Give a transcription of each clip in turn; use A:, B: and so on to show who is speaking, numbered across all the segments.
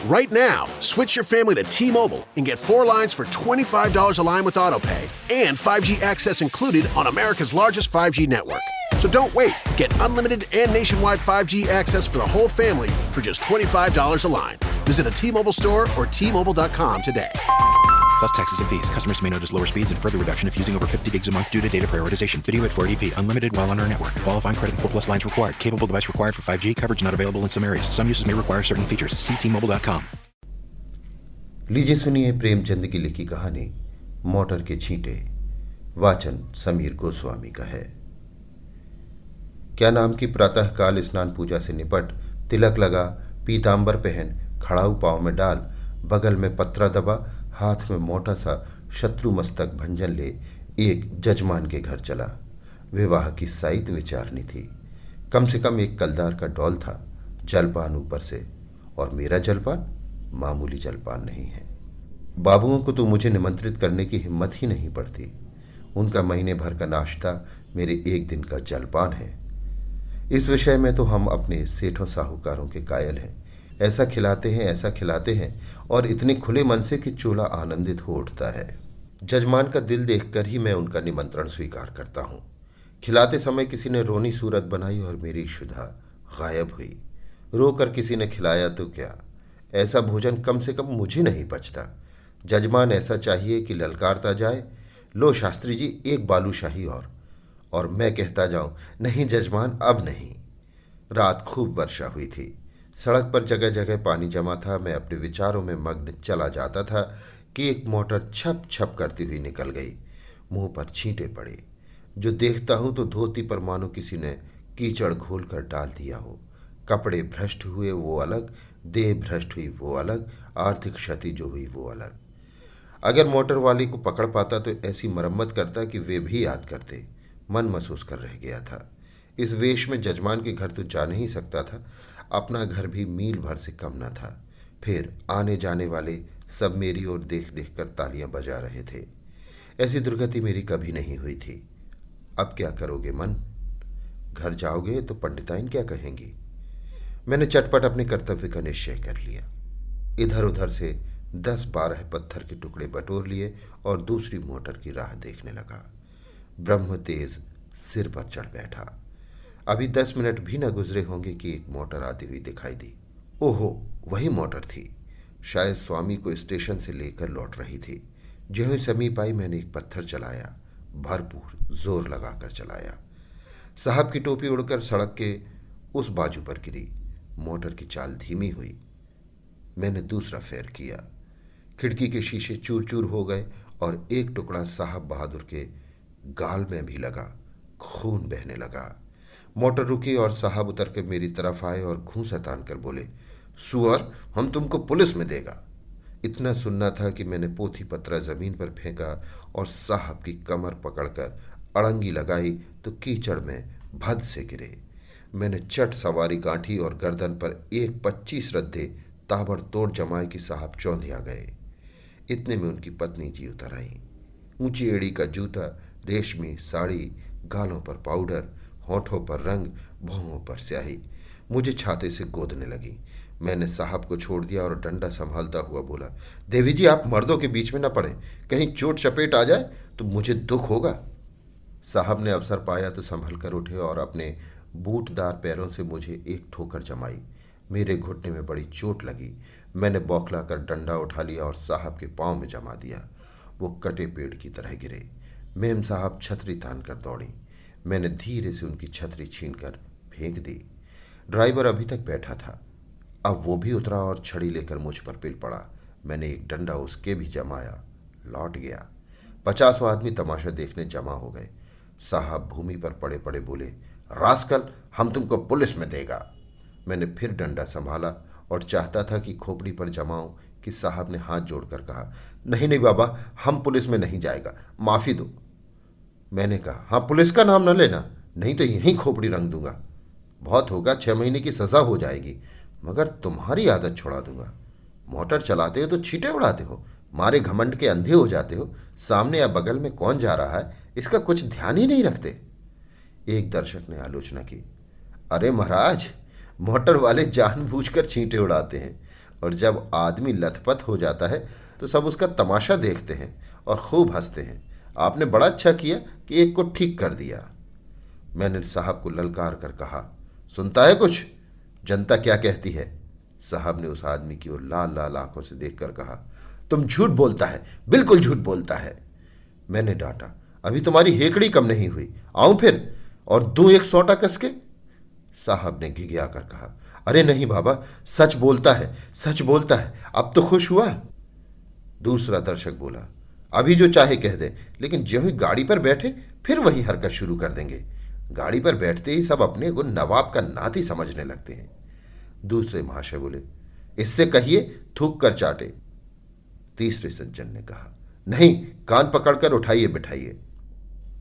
A: Right now, switch your family to T-Mobile and get 4 lines for $25 a line with AutoPay and 5G access included on America's largest 5G network. So don't wait. Get unlimited and nationwide 5G access for the whole family for just $25 a line. Visit a T-Mobile store or T-Mobile.com today.
B: Plus taxes and fees. Customers may notice lower speeds and further reduction if using over 50 gigs a month due to data prioritization. Video at 480p. Unlimited while on our network. Qualifying credit and 4 plus lines required. Capable device required for 5G. Coverage not available in some areas. Some uses may require certain features. See T-Mobile.com.
C: लीजिए सुनिए प्रेमचंद की लिखी कहानी motor के छींटे। वाचन समीर गोस्वामी का है। क्या नाम की प्रातःकाल स्नान पूजा से निपट, तिलक लगा, पीतांबर पहन, खड़ाऊ पाँव में डाल, बगल में पत्रा दबा, हाथ में मोटा सा शत्रु मस्तक भंजन ले एक जजमान के घर चला। विवाह की साइत विचारनी थी। कम से कम एक कलदार का डौल था, जलपान ऊपर से, और मेरा जलपान मामूली जलपान नहीं है। बाबुओं को तो मुझे निमंत्रित करने की हिम्मत ही नहीं पड़ती। उनका महीने भर का नाश्ता मेरे एक दिन का जलपान है। इस विषय में तो हम अपने सेठों साहूकारों के कायल हैं। ऐसा खिलाते हैं और इतने खुले मन से कि चूल्हा आनंदित हो उठता है। जजमान का दिल देखकर ही मैं उनका निमंत्रण स्वीकार करता हूँ। खिलाते समय किसी ने रोनी सूरत बनाई और मेरी क्षुधा गायब हुई। रोकर किसी ने खिलाया तो क्या, ऐसा भोजन कम से कम मुझे नहीं पचता। जजमान ऐसा चाहिए कि ललकारता जाए, लो शास्त्री जी एक बालूशाही और मैं कहता जाऊं, नहीं जजमान अब नहीं। रात खूब वर्षा हुई थी। सड़क पर जगह जगह पानी जमा था। मैं अपने विचारों में मग्न चला जाता था कि एक मोटर छप छप करती हुई निकल गई। मुंह पर छींटे पड़े। जो देखता हूं तो धोती पर मानो किसी ने कीचड़ घोल कर डाल दिया हो। कपड़े भ्रष्ट हुए वो अलग, देह भ्रष्ट हुई वो अलग, आर्थिक क्षति जो हुई वो अलग। अगर मोटर वाली को पकड़ पाता तो ऐसी मरम्मत करता कि वे भी याद करते। मन महसूस कर रह गया था। इस वेश में जजमान के घर तो जा नहीं सकता था। अपना घर भी मील भर से कम न था। फिर आने जाने वाले सब मेरी ओर देख देख कर तालियां बजा रहे थे। ऐसी दुर्गति मेरी कभी नहीं हुई थी। अब क्या करोगे मन? घर जाओगे तो पंडिताइन क्या कहेंगी? मैंने चटपट अपने कर्तव्य का निश्चय कर लिया। इधर उधर से 10-12 पत्थर के टुकड़े बटोर लिए और दूसरी मोटर की राह देखने लगा। ब्रह्म तेज सिर पर चढ़ बैठा। अभी 10 मिनट भी न गुजरे होंगे कि एक मोटर आती हुई दिखाई दी। ओहो, वही मोटर थी। शायद स्वामी को स्टेशन से लेकर लौट रही थी। ज्यों ही समीप आई मैंने एक पत्थर चलाया, भरपूर जोर लगाकर चलाया। साहब की टोपी उड़कर सड़क के उस बाजू पर गिरी। मोटर की चाल धीमी हुई। मैंने दूसरा फेर किया। खिड़की के शीशे चूर चूर हो गए और एक टुकड़ा साहब बहादुर के गाल में भी लगा। खून बहने लगा। मोटर रुकी और साहब उतर के मेरी तरफ आए और घूंसा तान कर बोले, सुअर, हम तुमको पुलिस में देगा। इतना सुनना था कि मैंने पोथी पत्रा जमीन पर फेंका और साहब की कमर पकड़कर अड़ंगी लगाई तो कीचड़ में भद से गिरे। मैंने चट सवारी गांठी और गर्दन पर 1-25 रद्दे ताबड़तोड़ जमाए कि साहब चौंधिया गए। इतने में उनकी पत्नी जी उतर आई। ऊंची एड़ी का जूता, रेशमी साड़ी, गालों पर पाउडर, होठों पर रंग, भौहों पर स्याही। मुझे छाते से गोदने लगी। मैंने साहब को छोड़ दिया और डंडा संभालता हुआ बोला, देवी जी आप मर्दों के बीच में न पड़े, कहीं चोट चपेट आ जाए तो मुझे दुख होगा। साहब ने अवसर पाया तो संभल कर उठे और अपने बूटदार पैरों से मुझे एक ठोकर जमाई। मेरे घुटने में बड़ी चोट लगी। मैंने बौखला कर डंडा उठा लिया और साहब के पाँव में जमा दिया। वो कटे पेड़ की तरह गिरे। मेम साहब छतरी तान कर दौड़ी। मैंने धीरे से उनकी छतरी छीनकर फेंक दी। ड्राइवर अभी तक बैठा था। अब वो भी उतरा और छड़ी लेकर मुझ पर पिल पड़ा। मैंने एक डंडा उसके भी जमाया। लौट गया। 50 आदमी तमाशा देखने जमा हो गए। साहब भूमि पर पड़े पड़े बोले, रास्कल, हम तुमको पुलिस में देगा। मैंने फिर डंडा संभाला और चाहता था कि खोपड़ी पर जमाऊं कि साहब ने हाथ जोड़कर कहा, नहीं नहीं बाबा, हम पुलिस में नहीं जाएगा, माफ़ी दो। मैंने कहा, हाँ पुलिस का नाम न लेना, नहीं तो यहीं खोपड़ी रंग दूंगा। बहुत होगा, 6 महीने की सज़ा हो जाएगी, मगर तुम्हारी आदत छुड़ा दूंगा। मोटर चलाते हो तो छींटे उड़ाते हो, मारे घमंड के अंधे हो जाते हो, सामने या बगल में कौन जा रहा है इसका कुछ ध्यान ही नहीं रखते। एक दर्शक ने आलोचना की, अरे महाराज, मोटर वाले जानबूझकर छींटे उड़ाते हैं और जब आदमी लथपथ हो जाता है तो सब उसका तमाशा देखते हैं और खूब हंसते हैं। आपने बड़ा अच्छा किया कि एक को ठीक कर दिया। मैंने साहब को ललकार कर कहा, सुनता है कुछ? जनता क्या कहती है? साहब ने उस आदमी की ओर लाल लाल आंखों से देखकर कहा, तुम झूठ बोलता है, बिल्कुल झूठ बोलता है। मैंने डांटा, अभी तुम्हारी हेकड़ी कम नहीं हुई, आऊं फिर और दूं एक सोटा कसके? साहब ने घिघिया कर कहा, अरे नहीं बाबा, सच बोलता है, सच बोलता है। अब तो खुश हुआ? दूसरा दर्शक बोला, अभी जो चाहे कह दे, लेकिन जो ही गाड़ी पर बैठे फिर वही हरकत शुरू कर देंगे। गाड़ी पर बैठते ही सब अपने को नवाब का नाती समझने लगते हैं। दूसरे महाशय बोले, इससे कहिए थूक कर चाटे। तीसरे सज्जन ने कहा, नहीं, कान पकड़कर उठाइए बिठाइए।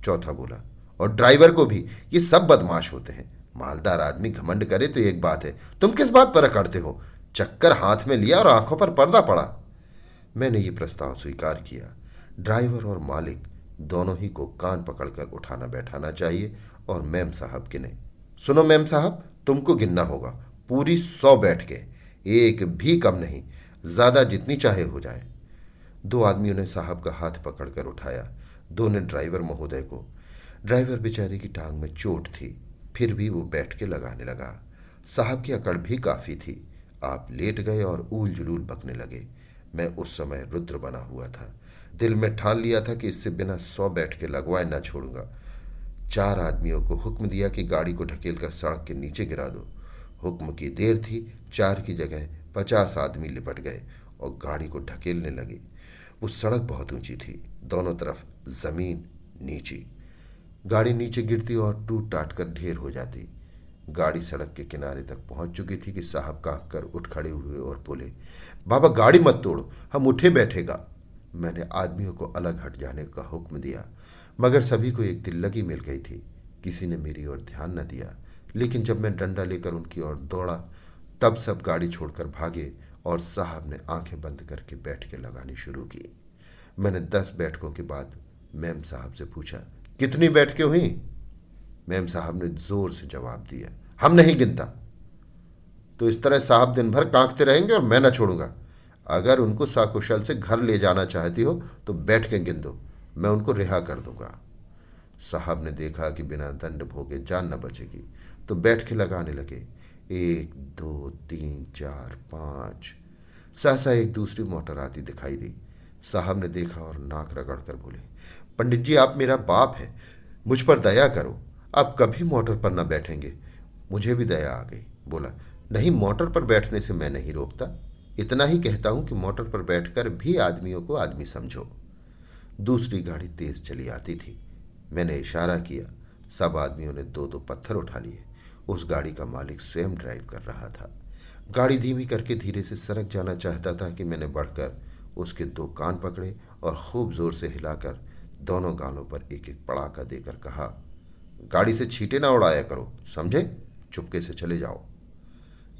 C: चौथा बोला, और ड्राइवर को भी, ये सब बदमाश होते हैं। मालदार आदमी घमंड करे तो एक बात है, तुम किस बात पर अकड़ते हो? चक्कर हाथ में लिया और आंखों पर पर्दा पड़ा। मैंने ये प्रस्ताव स्वीकार किया। ड्राइवर और मालिक दोनों ही को कान पकड़कर उठाना बैठाना चाहिए और मेम साहब गिने। सुनो मेम साहब, तुमको गिनना होगा, पूरी 100 बैठ के, एक भी कम नहीं, ज्यादा जितनी चाहे हो जाए। 2 आदमियों ने साहब का हाथ पकड़कर उठाया, 2 ने ड्राइवर महोदय को। ड्राइवर बेचारे की टांग में चोट थी, फिर भी वो बैठ के लगाने लगा। साहब की अकड़ भी काफी थी। आप लेट गए और ऊल जुलूल बकने लगे। मैं उस समय रुद्र बना हुआ था। दिल में ठान लिया था कि इससे बिना 100 बैठ के लगवाए न छोड़ूंगा। 4 आदमियों को हुक्म दिया कि गाड़ी को ढकेल कर सड़क के नीचे गिरा दो। हुक्म की देर थी, 4 की जगह 50 आदमी लिपट गए और गाड़ी को ढकेलने लगे। वो सड़क बहुत ऊंची थी, दोनों तरफ जमीन नीची। गाड़ी नीचे गिरती और टूट टाट कर ढेर हो जाती। गाड़ी सड़क के किनारे तक पहुंच चुकी थी कि साहब कांप कर उठ खड़े हुए और बोले, बाबा गाड़ी मत तोड़ो, हम उठे बैठेगा। मैंने आदमियों को अलग हट जाने का हुक्म दिया, मगर सभी को एक दिल लगी मिल गई थी। किसी ने मेरी ओर ध्यान न दिया, लेकिन जब मैं डंडा लेकर उनकी ओर दौड़ा तब सब गाड़ी छोड़कर भागे और साहब ने आंखें बंद करके बैठकें लगानी शुरू की। मैंने 10 बैठकों के बाद मेम साहब से पूछा, कितनी बैठकें हुई? मेम साहब ने जोर से जवाब दिया, हम नहीं गिनता। तो इस तरह साहब दिन भर कांकते रहेंगे और मैं न छोड़ूंगा। अगर उनको साकुशल से घर ले जाना चाहती हो तो बैठ के गिन दो, मैं उनको रिहा कर दूंगा। साहब ने देखा कि बिना दंड भोगे जान न बचेगी तो बैठ के लगाने लगे। 1 2 3 4 5। सहसा एक दूसरी मोटर आती दिखाई दी। साहब ने देखा और नाक रगड़ कर बोले, पंडित जी आप मेरा बाप है, मुझ पर दया करो, आप कभी मोटर पर न बैठेंगे। मुझे भी दया आ गई। बोला, नहीं, मोटर पर बैठने से मैं नहीं रोकता, इतना ही कहता हूं कि मोटर पर बैठकर भी आदमियों को आदमी समझो। दूसरी गाड़ी तेज चली आती थी। मैंने इशारा किया। सब आदमियों ने 2-2 पत्थर उठा लिए। उस गाड़ी का मालिक स्वयं ड्राइव कर रहा था। गाड़ी धीमी करके धीरे से सरक जाना चाहता था कि मैंने बढ़कर उसके 2 कान पकड़े और खूब जोर से हिलाकर दोनों गालों पर एक एक पड़ाका देकर कहा, गाड़ी से छींटे ना उड़ाया करो, समझे? चुपके से चले जाओ।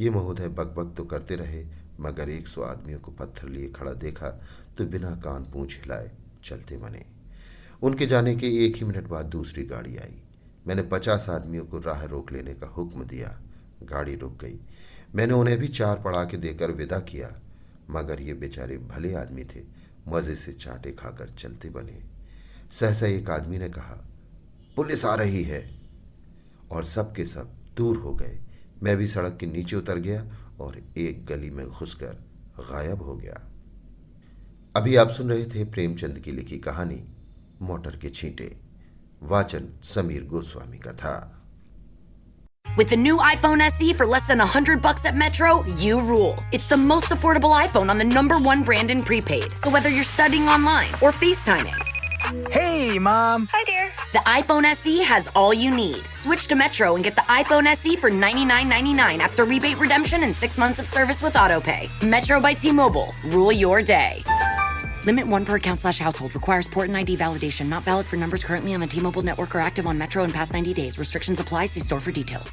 C: ये महोदय बकबक तो करते रहे, मगर 100 आदमियों को पत्थर लिए खड़ा देखा तो बिना कान पूंछ हिलाए चलते बने। उनके जाने के 1 ही मिनट बाद दूसरी गाड़ी आई। मैंने 50 आदमियों को राह रोक लेने का हुक्म दिया। गाड़ी रुक गई। मैंने उन्हें भी 4 पड़ाके देकर विदा किया, मगर ये बेचारे भले आदमी थे, मजे से चाटे खाकर चलते बने। सहसा एक आदमी ने कहा, पुलिस आ रही है, और सब के सब दूर हो गए। मैं भी सड़क के नीचे उतर गया और एक गली में घुसकर गायब हो गया। अभी आप सुन रहे थे प्रेमचंद की लिखी कहानी मोटर के छींटे। वाचन समीर गोस्वामी का था।
D: With the new iPhone SE for less than $100 at Metro, you rule. It's the most affordable iPhone on the #1 brand in prepaid. So whether you're studying online or FaceTiming.
E: Hey, Mom.
D: Hi, dear. The iPhone SE has all you need. Switch to Metro and get the iPhone SE for $99.99 after rebate redemption and 6 months of service with AutoPay. Metro by T-Mobile. Rule your day. Limit 1 per account/household. Requires port and ID validation. Not valid for numbers currently on the T-Mobile network or active on Metro in past 90 days. Restrictions apply. See store for details.